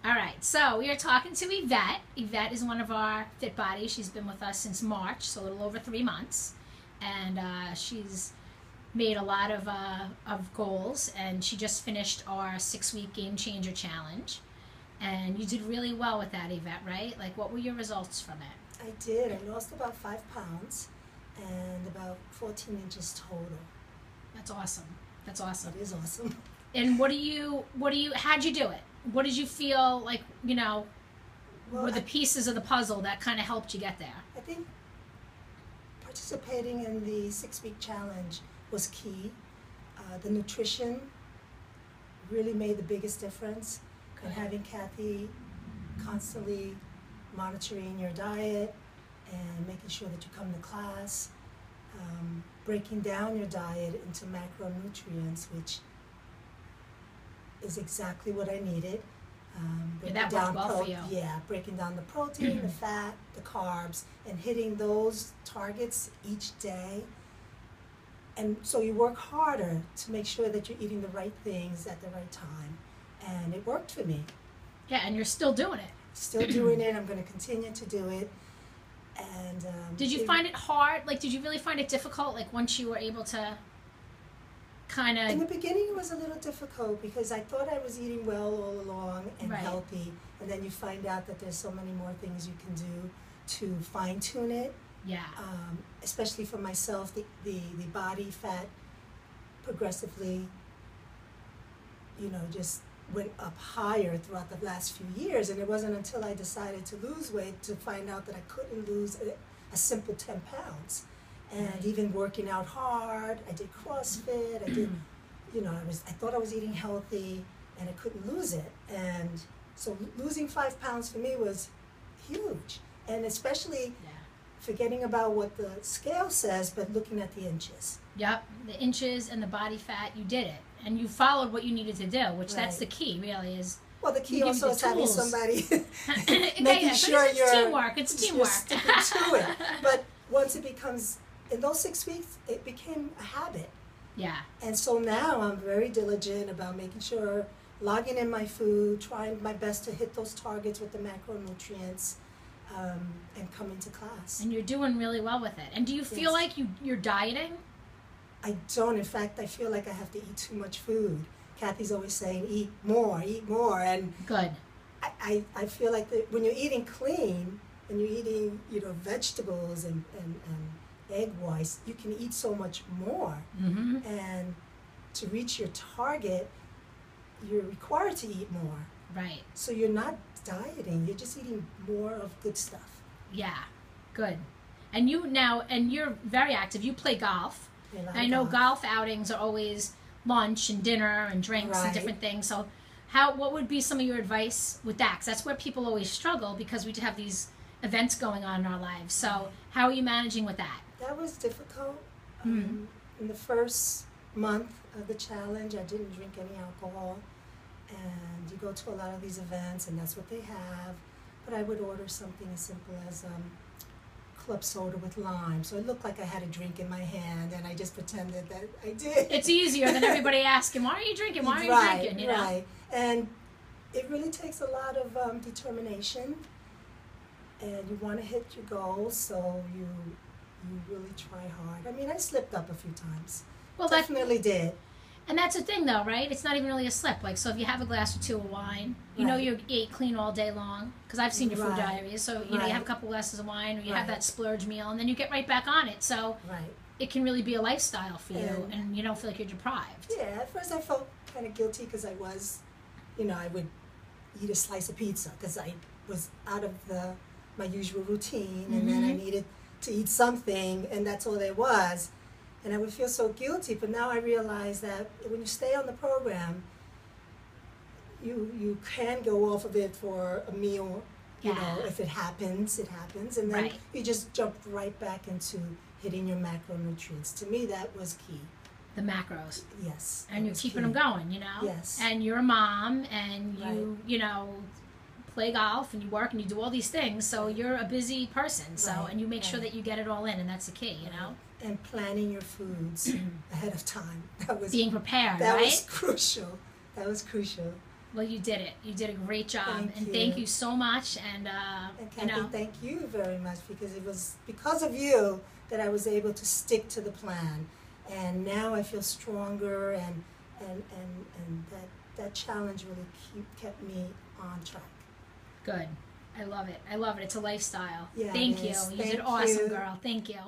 All right, so we are talking to Yvette. Yvette is one of our Fit Bodies. She's been with us since March, so a little over 3 months. And she's made a lot of goals, and she just finished our 6-week Game Changer Challenge. And you did really well with that, Yvette, right? Like, what were your results from it? I did. I lost about 5 pounds and about 14 inches total. That's awesome. That's awesome. It is awesome. And how'd you do it? What did you feel like, were the pieces of the puzzle that kind of helped you get there? I think participating in the 6-week challenge was key. The nutrition really made the biggest difference. And having Kathy constantly monitoring your diet and making sure that you come to class, breaking down your diet into macronutrients, which is exactly what I needed. That worked well for you. Yeah, breaking down the protein, the fat, the carbs, and hitting those targets each day. And so you work harder to make sure that you're eating the right things at the right time. And it worked for me. Yeah, and you're still doing it. Still doing it. I'm going to continue to do it. And did you find it hard? Like, did you really find it difficult? Like, once you were able to kind of... In the beginning, it was a little difficult because I thought I was eating well all along and healthy. And then you find out that there's so many more things you can do to fine-tune it. Yeah. Especially for myself, the body fat progressively, just went up higher throughout the last few years, and it wasn't until I decided to lose weight to find out that I couldn't lose a simple 10 pounds. And even working out hard, I did CrossFit, I did, I thought I was eating healthy, and I couldn't lose it. And so losing 5 pounds for me was huge, and especially forgetting about what the scale says, but looking at the inches. Yep, the inches and the body fat, you did it. And you followed what you needed to do, which that's the key, really, is... Well, the key also is having somebody making sure it's teamwork. It's teamwork. Sticking to it. But once it becomes... In those 6 weeks, it became a habit. Yeah. And so now I'm very diligent about making sure, logging in my food, trying my best to hit those targets with the macronutrients, and coming to class. And you're doing really well with it. And do you feel like you're dieting? I don't. In fact, I feel like I have to eat too much food. Kathy's always saying, eat more, and good. I feel like when you're eating clean and you're eating, vegetables and egg whites, you can eat so much more. Mm-hmm. And to reach your target, you're required to eat more. Right. So you're not dieting, you're just eating more of good stuff. Yeah, good. And you're very active. You play golf. I know golf outings are always lunch and dinner and drinks and different things. So what would be some of your advice with that? Because that's where people always struggle, because we have these events going on in our lives. So how are you managing with that? That was difficult. In the first month of the challenge, I didn't drink any alcohol. And you go to a lot of these events, and that's what they have. But I would order something as simple as club soda with lime. So it looked like I had a drink in my hand, and I just pretended that I did. It's easier than everybody asking, why are you drinking? Why are you drinking? Right. And it really takes a lot of determination, and you want to hit your goals, so you really try hard. I mean, I slipped up a few times. Well, definitely did. And that's the thing, though, right? It's not even really a slip. Like, so if you have a glass or 2 of wine, you know you ate clean all day long, because I've seen your food diaries. So, you have a couple glasses of wine, or you have that splurge meal, and then you get right back on it. So it can really be a lifestyle for you, and you don't feel like you're deprived. Yeah, at first I felt kind of guilty because I was, I would eat a slice of pizza because I was out of my usual routine, and then I needed to eat something, and that's all there was. And I would feel so guilty, but now I realize that when you stay on the program, you can go off of it for a meal, if it happens, it happens. And then you just jump right back into hitting your macronutrients. To me, that was key. The macros. Yes. And you're keeping them going, Yes. And you're a mom, and you play golf, and you work, and you do all these things, so you're a busy person. So, and you make sure that you get it all in, and that's the key, And planning your foods ahead of time. That was being prepared, That was crucial. That was crucial. Well, you did it. You did a great job. Thank you. Thank you so much. And, And Kathy, thank you very much, because it was because of you that I was able to stick to the plan. And now I feel stronger, and that challenge really kept me on track. Good. I love it. I love it. It's a lifestyle. Yeah, Thank it you. is. You did Thank awesome, you. girl. Thank you.